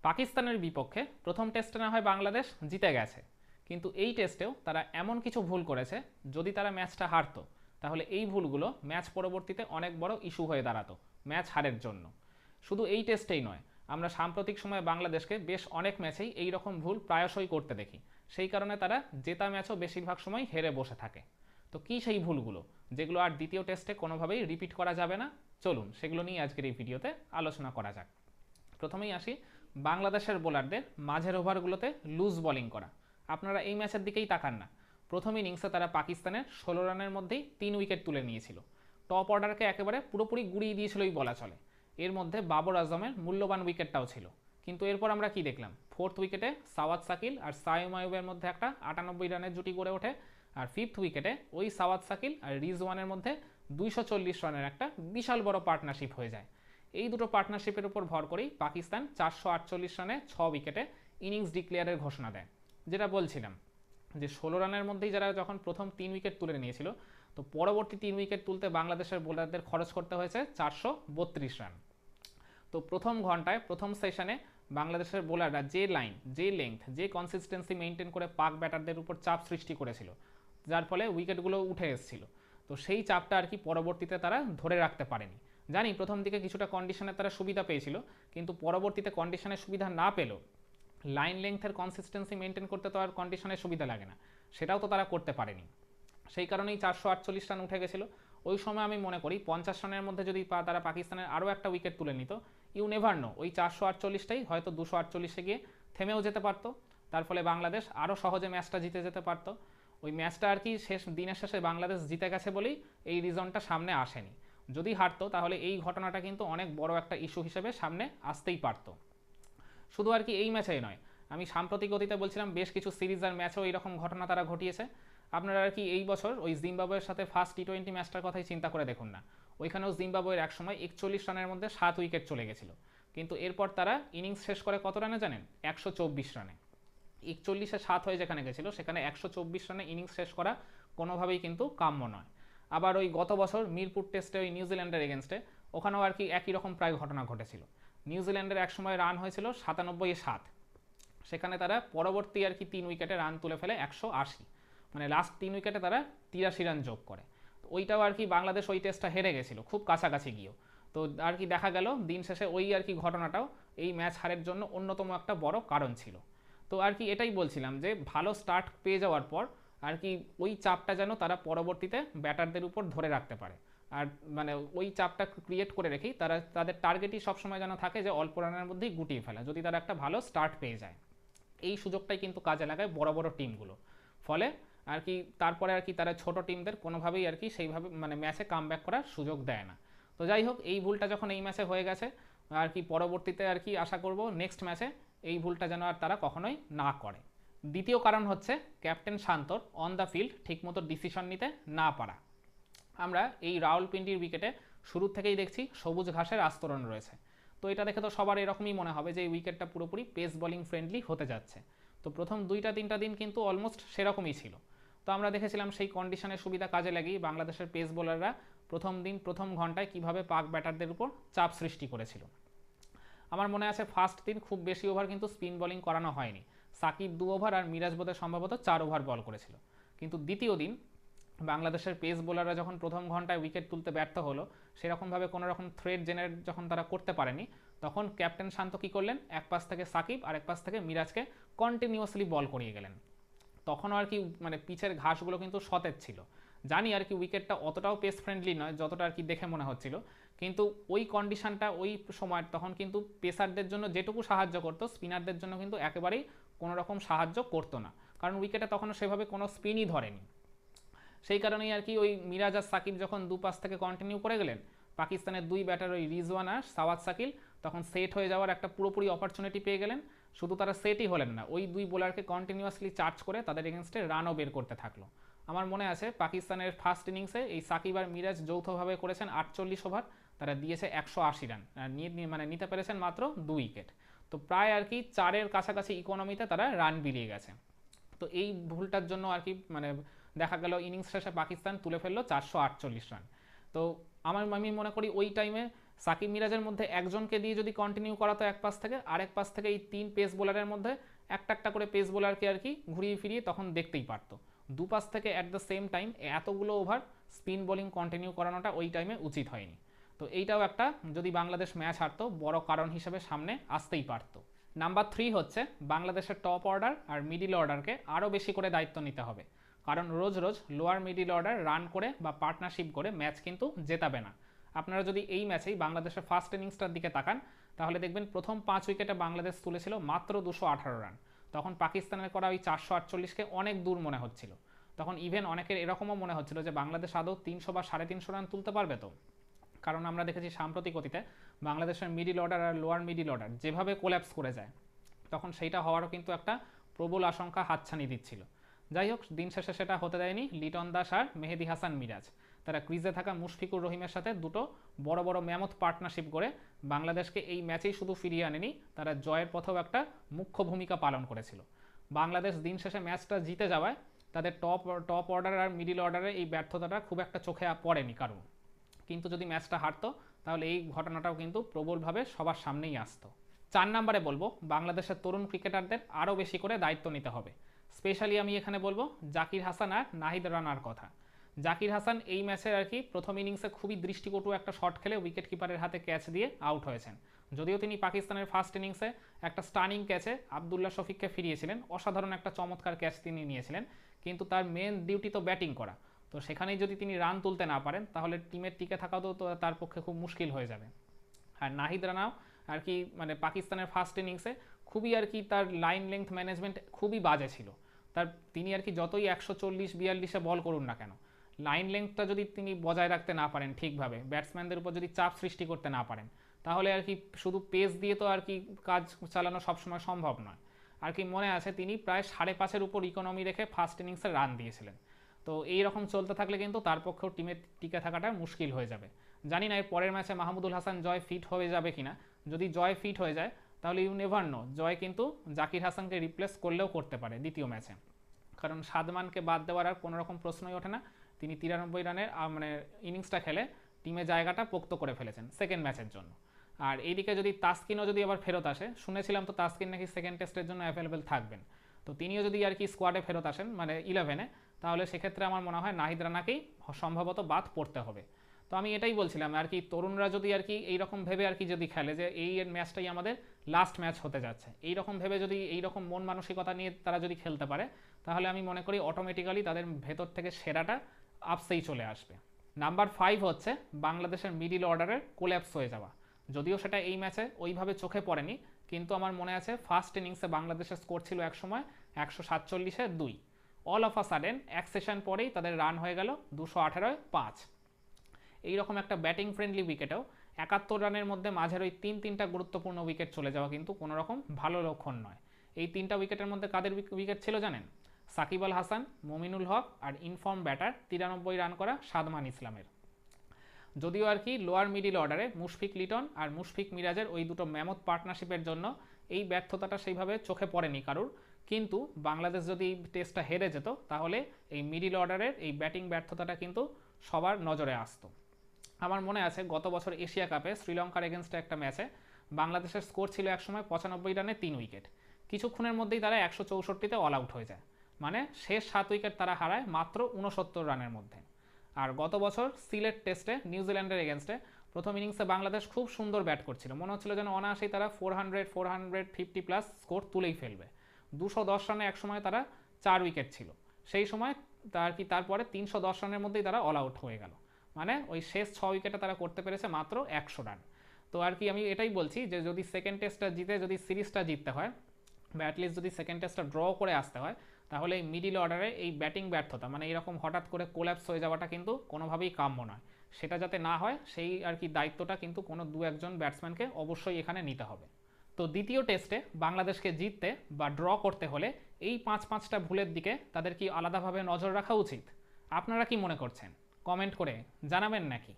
পাকিস্তানের বিপক্ষে প্রথম টেস্টে না হয় বাংলাদেশ জিতে গেছে, কিন্তু এই টেস্টেও তারা এমন কিছু ভুল করেছে, যদি তারা ম্যাচটা হারতো তাহলে এই ভুলগুলো ম্যাচ পরবর্তীতে অনেক বড় ইস্যু হয়ে দাঁড়াতো ম্যাচ হারের জন্য। শুধু এই টেস্টেই নয়, আমরা সাম্প্রতিক সময়ে বাংলাদেশকে বেশ অনেক ম্যাচেই এই রকম ভুল প্রায়শই করতে দেখি। সেই কারণে তারা জেতা ম্যাচও বেশিরভাগ সময় হেরে বসে থাকে। তো কী সেই ভুলগুলো যেগুলো আর দ্বিতীয় টেস্টে কোনোভাবেই রিপিট করা যাবে না? চলুন সেগুলো নিয়ে আজকের এই ভিডিওতে আলোচনা করা যাক। প্রথমেই আসি বাংলাদেশের বোলারদের মাঝের ওভারগুলোতে লুজ বোলিং করা। আপনারা এই ম্যাচের দিকেই তাকান না, প্রথম ইনিংসে তারা পাকিস্তানের 16 রানের মধ্যেই 3 উইকেট তুলে নিয়েছিল। টপ অর্ডারকে একেবারে পুরোপুরি গুড়িয়ে দিয়েছিলই বলা চলে। এর মধ্যে বাবর আজমের মূল্যবান উইকেটটাও ছিল। কিন্তু এরপর আমরা কি দেখলাম? ফোর্থ উইকেটে সাওয়াদ সাকিল আর সাইম আয়ুবের মধ্যে একটা 98 রানের জুটি গড়ে ওঠে, আর ফিফথ উইকেটে ওই সাওয়াদ সাকিল আর রিজওয়ানের মধ্যে 240 রানের একটা বিশাল বড় পার্টনারশিপ হয়ে যায়। এই দুটো পার্টনারশিপের উপর ভর করেই পাকিস্তান 448 রানে 6 উইকেটে ইনিংস ডিক্লেয়ারের ঘোষণা দেয়। যেটা বলছিলাম যে 16 রানের মধ্যেই যারা যখন প্রথম 3 উইকেট তুলে নিয়েছিল, তো পরবর্তী 3 উইকেট তুলতে বাংলাদেশের বোলারদের খরচ করতে হয়েছে 432 রান। তো প্রথম ঘন্টায় প্রথম সেশনে বাংলাদেশের বোলাররা যে লাইন, যে লেংথ, যে কনসিস্টেন্সি মেনটেন করে পাক ব্যাটারদের উপর চাপ সৃষ্টি করেছিল, যার ফলে উইকেটগুলো উঠে এসেছিল, তো সেই চাপটা আর কি পরবর্তীতে তারা ধরে রাখতে পারেনি। জানি প্রথম দিকে কিছুটা কন্ডিশনে তারা সুবিধা পেয়েছিল, কিন্তু পরবর্তীতে কন্ডিশনের সুবিধা না পেলেও লাইন লেংথের কনসিস্টেন্সি মেনটেন করতে তো আর কন্ডিশনের সুবিধা লাগে না, সেটাও তো তারা করতে পারেনি। সেই কারণেই 448 রান উঠে গেছিলো। ওই সময় আমি মনে করি 50 রানের মধ্যে যদি তারা পাকিস্তানের আরও একটা উইকেট তুলে নিত, ইউ নেভার নো, ওই 448টাই হয়তো 248-এ গিয়ে থেমেও যেতে পারতো। তার ফলে বাংলাদেশ আরও সহজে ম্যাচটা জিতে যেতে পারতো। ওই ম্যাচটা আর কি দিনের শেষে বাংলাদেশ জিতে গেছে বলেই এই রিজনটা সামনে আসেনি। যদি হারতো তাহলে এই ঘটনাটা কিন্তু অনেক বড় একটা ইস্যু হিসেবে সামনে আসতেই পারতো। শুধু আর কি এই ম্যাচেই নয়, আমি সাম্প্রতিক অতীতে বলছিলাম বেশ কিছু সিরিজ আর ম্যাচেও এইরকম ঘটনা তারা ঘটিয়েছে। আপনারা আর কি এই বছর ওই জিম্বাবুয়ের সাথে ফার্স্ট টি20 ম্যাচটার কথাই চিন্তা করে দেখুন না। ওইখানেও জিম্বাবুয়ের একসময় 41 রানের মধ্যে 7 উইকেট চলে গেছিল, কিন্তু এরপর তারা ইনিংস শেষ করে কত রানে জানেন? 124 রানে। 41-এ 7 হয়ে যেখানে গেছিলো, সেখানে 124 রানে ইনিংস শেষ করা কোনোভাবেই কিন্তু কাম্য নয়। আবার ওই গত বছর মিরপুর টেস্টে ওই নিউজিল্যান্ডের এগেনস্টে, ওখানেও আর কি একই রকম প্রায় ঘটনা ঘটেছিল। নিউজিল্যান্ডের একসময় রান হয়েছিল 97-7, সেখানে তারা পরবর্তী আর কি 3 উইকেটে রান তুলে ফেলে 180, মানে লাস্ট 3 উইকেটে তারা 83 রান যোগ করে। তো ওইটাও আর কি বাংলাদেশ ওই টেস্টটা হেরে গেছিলো খুব কাছাকাছি গিয়েও। তো আর কি দেখা গেল দিন শেষে ওই আর কি ঘটনাটাও এই ম্যাচ হারের জন্য অন্যতম একটা বড় কারণ ছিল। তো আর কি এটাই বলছিলাম যে ভালো স্টার্ট পেয়ে যাওয়ার পর আর কি ওই চাপটা যেন তারা পরবর্তীতে ব্যাটারদের উপর ধরে রাখতে পারে। আর মানে ওই চাপটা ক্রিয়েট করে রেখেই তারা তাদের টার্গেটই সবসময় যেন থাকে যে অল্প রানের মধ্যেই গুটিয়ে ফেলা, যদি তারা একটা ভালো স্টার্ট পেয়ে যায়। এই সুযোগটাই কিন্তু কাজে লাগায় বড় বড় টিমগুলো। ফলে আর কি তারপরে আর কি তারা ছোট টিমদের কোনোভাবেই আর কি সেইভাবে মানে ম্যাচে কামব্যাক করার সুযোগ দেয় না। তো যাই হোক, এই ভুলটা যখন এই ম্যাচে হয়ে গেছে, আর কি পরবর্তীতে আর কি আশা করব নেক্সট ম্যাচে এই ভুলটা যেন আর তারা কখনোই না করে। দ্বিতীয় কারণ হচ্ছে ক্যাপ্টেন শান্তর অন দ্য ফিল্ড ঠিকমতো ডিসিশন নিতে না পারা। আমরা এই রাওয়ালপিন্ডির উইকেটে শুরু থেকেই দেখছি সবুজ ঘাসের আস্তরণ রয়েছে। তো এটা দেখে তো সবার এরকমই মনে হবে যে এই উইকেটটা পুরোপুরি পেস বোলিং ফ্রেন্ডলি হতে যাচ্ছে। তো প্রথম 2-3টা দিন কিন্তু অলমোস্ট সেরকমই ছিল। তো আমরা দেখেছিলাম সেই কন্ডিশনের সুবিধা কাজে লাগিয়ে বাংলাদেশের পেস বোলাররা প্রথম দিন প্রথম ঘন্টায় কিভাবে পাক ব্যাটারদের উপর চাপ সৃষ্টি করেছিল। আমার মনে আছে ফার্স্ট দিন খুব বেশি ওভার কিন্তু স্পিন বোলিং করানো হয়নি। সাকিব 2 ওভার আর মিরাজ বোধহয় সম্ভবত 4 ওভার বল করেছিল। কিন্তু দ্বিতীয় দিন বাংলাদেশের পেস বোলাররা যখন প্রথম ঘন্টায় উইকেট তুলতে ব্যর্থ হলো, সেরকমভাবে কোনো রকম থ্রেড জেনারেট যখন তারা করতে পারেনি, তখন ক্যাপ্টেন শান্ত কী করলেন? এক পাশ থেকে সাকিব আর এক পাশ থেকে মিরাজকে কন্টিনিউয়াসলি বল করিয়ে গেলেন। তখনও আর কি মানে পিচের ঘাসগুলো কিন্তু সতেজ ছিল। জানি আর কি উইকেটটা অতটাও পেস ফ্রেন্ডলি নয় যতটা আর কি দেখে মনে হচ্ছিল, কিন্তু ওই কন্ডিশনটা ওই সময় তখন কিন্তু পেসারদের জন্য যেটুকু সাহায্য করতো, স্পিনারদের জন্য কিন্তু একেবারেই কোনো রকম সাহায্য করতো না, কারণ উইকেটে তখনও সেভাবে কোনো স্পিনই ধরেনি। সেই কারণেই আর কি ওই মিরাজ আর সাকিব যখন দুপাশ থেকে কন্টিনিউ করে গেলেন, পাকিস্তানের 2 ব্যাটার ওই রিজওয়ান আর সাওয়াদ সাকিল তখন সেট হয়ে যাওয়ার একটা পুরোপুরি অপরচুনিটি পেয়ে গেলেন। শুধু তারা সেটই হলেন না, ওই 2 বোলারকে কন্টিনিউয়াসলি চার্জ করে তাদের এগেনস্টে রানও বের করতে থাকলো। আমার মনে আছে পাকিস্তানের ফার্স্ট ইনিংসে এই সাকিব আর মিরাজ যৌথভাবে করেছেন 48 ওভার, তারা দিয়েছে 180 রান, আর মানে নিতে পেরেছেন মাত্র 2 উইকেট। তো প্রায় আর কি 4-এর কাছাকাছি ইকোনমিতে তারা রান বিলিয়ে গেছে। তো এই ভুলটার জন্য আর কি মানে দেখা গেল ইনিংস শেষে পাকিস্তান তুলে ফেললো 448 রান। তো আমি মনে করি ওই টাইমে সাকিব মিরাজের মধ্যে একজনকে দিয়ে যদি কন্টিনিউ করাতো এক পাশ থেকে, আরেক পাশ থেকে এই 3 পেস বোলারের মধ্যে একটা একটা করে পেস বোলারকে আর কি ঘুরিয়ে ফিরিয়ে তখন দেখতেই পারতো। দুপাশ থেকে অ্যাট দ্য সেম টাইম এতগুলো ওভার স্পিন বোলিং কন্টিনিউ করানোটা ওই টাইমে উচিত হয়নি। তো এইটাও একটা, যদি বাংলাদেশ ম্যাচ হারতো, বড় কারণ হিসেবে সামনে আসতেই পারতো। নাম্বার 3 হচ্ছে বাংলাদেশের টপ অর্ডার আর মিডিল অর্ডারকে আরও বেশি করে দায়িত্ব নিতে হবে, কারণ রোজ রোজ লোয়ার মিডিল অর্ডার রান করে বা পার্টনারশিপ করে ম্যাচ কিন্তু জেতাবে না। আপনারা যদি এই ম্যাচেই বাংলাদেশের ফার্স্ট ইনিংসটার দিকে তাকান, তাহলে দেখবেন প্রথম 5 উইকেটে বাংলাদেশ তুলেছিল মাত্র 218 রান। তখন পাকিস্তানের করা ওই 448কে অনেক দূর মনে হচ্ছিল। তখন ইভেন অনেকের এরকমও মনে হচ্ছিল যে বাংলাদেশ আদৌ 300 বা 350 রান তুলতে পারবে তো। কারণ আমরা দেখেছি সাম্প্রতিক অতীতে বাংলাদেশের মিডিল অর্ডার আর লোয়ার মিডিল অর্ডার যেভাবে কোল্যাপস করে যায়, তখন সেইটা হওয়ারও কিন্তু একটা প্রবল আশঙ্কা হাতছানি দিচ্ছিল। যাই হোক, দিন শেষে সেটা হতে দেয়নি লিটন দাস আর মেহেদী হাসান মিরাজ। তারা ক্রিজে থাকা মুশফিকুর রহিমের সাথে দুটো বড় বড় ম্যামথ পার্টনারশিপ করে বাংলাদেশকে এই ম্যাচেই শুধু ফিরিয়ে আনেনি, তারা জয়ের পথেও একটা মুখ্য ভূমিকা পালন করেছিল। বাংলাদেশ দিন শেষে ম্যাচটা জিতে যাওয়ায় তাদের টপ অর্ডার আর মিডিল অর্ডারে এই ব্যর্থতাটা খুব একটা চোখে পড়েনি কারণ। কিন্তু যদি ম্যাচটা হারতো তাহলে এই ঘটনাটাও কিন্তু প্রবলভাবে সবার সামনেই আসতো। 4 নম্বরে বলবো বাংলাদেশের তরুণ ক্রিকেটারদের আরও বেশি করে দায়িত্ব নিতে হবে। স্পেশালি আমি এখানে বলবো জাকির হাসান আর নাহিদ রানার কথা। জাকির হাসান এই ম্যাচের আর কি প্রথম ইনিংসে খুবই দৃষ্টিকটু একটা শট খেলে উইকেট কিপারের হাতে ক্যাচ দিয়ে আউট হয়েছেন। যদিও তিনি পাকিস্তানের ফার্স্ট ইনিংসে একটা স্টানিং ক্যাচে আবদুল্লাহ শফিককে ফিরিয়েছিলেন, অসাধারণ একটা চমৎকার ক্যাচ তিনি নিয়েছিলেন, কিন্তু তার মেন ডিউটি তো ব্যাটিং করা। তো সেখানেই যদি তিনি রান তুলতে না পারেন তাহলে টিমের টিকে থাকাও তো তার পক্ষে খুব মুশকিল হয়ে যাবে। আর নাহিদ রানাও আর কি মানে পাকিস্তানের ফার্স্ট ইনিংসে খুবই আর কি তার লাইন লেংথ ম্যানেজমেন্ট খুবই বাজে ছিল। তিনি আর কি যতই 140-42-এ বল করুন না কেন, লাইন লেংথটা যদি তিনি বজায় রাখতে না পারেন ঠিকভাবে, ব্যাটসম্যানদের উপর যদি চাপ সৃষ্টি করতে না পারেন, তাহলে আর কি শুধু পেস দিয়ে তো আর কি কাজ চালানো সবসময় সম্ভব নয়। আর কি মনে আছে তিনি প্রায় 5.5-এর উপর ইকোনমি রেখে ফার্স্ট ইনিংসে রান দিয়েছিলেন। তো এই রকম চলতে থাকলে কিন্তু তার পক্ষেও টিমে টিকে থাকাটা মুশকিল হয়ে যাবে। জানি না এর পরের ম্যাচে মাহমুদুল হাসান জয় ফিট হয়ে যাবে কিনা। যদি জয় ফিট হয়ে যায় তাহলে ইউ নেভার নো, জয় কিন্তু জাকির হাসানকে রিপ্লেস করলেও করতে পারে দ্বিতীয় ম্যাচে। কারণ সাদমানকে বাদ দেওয়ার আর কোনো রকম প্রশ্নই ওঠে না। তিনি 93 রানের মানে ইনিংসটা খেলে টিমে জায়গাটা পোক্ত করে ফেলেছেন সেকেন্ড ম্যাচের জন্য। আর এইদিকে যদি তাসকিনও যদি আবার ফেরত আসে, শুনেছিলাম তো তাসকিন নাকি সেকেন্ড টেস্টের জন্য অ্যাভেলেবেল থাকবেন, তো তিনিও যদি আর কি স্কোয়াডে ফেরত আসেন মানে 11-এ, তাহলে সেক্ষেত্রে আমার মনে হয় নাহিদ রানাকেই সম্ভবত বাদ পড়তে হবে। তো আমি এটাই বলছিলাম আর কি, তরুণরা যদি আর কি এইরকম ভেবে আর কি যদি খেলে যে এই ম্যাচটাই আমাদের লাস্ট ম্যাচ হতে যাচ্ছে, এইরকম ভেবে যদি এইরকম মন মানসিকতা নিয়ে তারা যদি খেলতে পারে, তাহলে আমি মনে করি অটোমেটিক্যালি তাদের ভেতর থেকে সেরাটা আপসেই চলে আসবে। নাম্বার 5 হচ্ছে বাংলাদেশের মিডিল অর্ডারের কোল্যাপস হয়ে যাওয়া। যদিও সেটা এই ম্যাচে ওইভাবে চোখে পড়েনি, কিন্তু আমার মনে আছে ফার্স্ট ইনিংসে বাংলাদেশের স্কোর ছিল একসময় 147-2। অল অফ আ সাডেন এক সেশন পরেই তাদের রান হয়ে গেল 218-5। এইরকম একটা ব্যাটিং ফ্রেন্ডলি উইকেটেও 71 রানের মধ্যে মাঝের ওই 3-3টা গুরুত্বপূর্ণ উইকেট চলে যাওয়া কিন্তু কোনো রকম ভালো লক্ষণ নয়। এই 3টা উইকেটের মধ্যে কাদের উইকেট ছিল জানেন? সাকিব আল হাসান, মমিনুল হক আর ইনফর্ম ব্যাটার 93 রান করা সাদমান ইসলামের। যদিও আর কি লোয়ার মিডিল অর্ডারে মুশফিক লিটন আর মুশফিক মিরাজের ওই দুটো ম্যামথ পার্টনারশিপের জন্য এই ব্যর্থতাটা সেইভাবে চোখে পড়েনি কারুর, কিন্তু বাংলাদেশ যদি টেস্টটা হেরে যেত তাহলে এই মিডিল অর্ডারের এই ব্যাটিং ব্যর্থতাটা কিন্তু সবার নজরে আসতো। আমার মনে আছে গত বছর এশিয়া কাপে শ্রীলঙ্কার এগেনস্টে একটা ম্যাচে বাংলাদেশের স্কোর ছিল একসময় 95 রানে 3 উইকেট। কিছুক্ষণের মধ্যেই তারা 164-তে অল আউট হয়ে যায়, মানে শেষ 7 উইকেট তারা হারায় মাত্র 69 রানের মধ্যে। আর গত বছর সিলেট টেস্টে নিউজিল্যান্ডের এগেনস্টে প্রথম ইনিংসে বাংলাদেশ খুব সুন্দর ব্যাট করছিল, মনে হচ্ছিল যেন অনায়াসেই তারা 450+ স্কোর তুলেই ফেলবে। 210 রানে একসময় তারা 4 উইকেট ছিল, সেই সময় তারপরে 310 রানের মধ্যেই তারা অল আউট হয়ে গেল, মানে ওই শেষ 6 উইকেটে তারা করতে পেরেছে মাত্র 100 রান। তো আর কি আমি এটাই বলছি যে যদি সেকেন্ড টেস্টটা জিতে যদি সিরিজটা জিততে হয় বা অ্যাটলিস্ট যদি সেকেন্ড টেস্টটা ড্র করে আসতে হয়, তাহলে এই মিডিল অর্ডারে এই ব্যাটিং ব্যর্থতা মানে এরকম হঠাৎ করে কোল্যাপস হয়ে যাওয়াটা কিন্তু কোনোভাবেই কাম্য নয়। সেটা যাতে না হয় সেই আর কি দায়িত্বটা কিন্তু কোনো 2-1 ব্যাটসম্যানকে অবশ্যই এখানে নিতে হবে। তো দ্বিতীয় টেস্টে বাংলাদেশকে জিততে বা ড্র করতে হলে এই 5-5টা ভুলের দিকে তাদের কি আলাদাভাবে নজর রাখা উচিত? আপনারা কি মনে করছেন? কমেন্ট করে জানাবেন নাকি?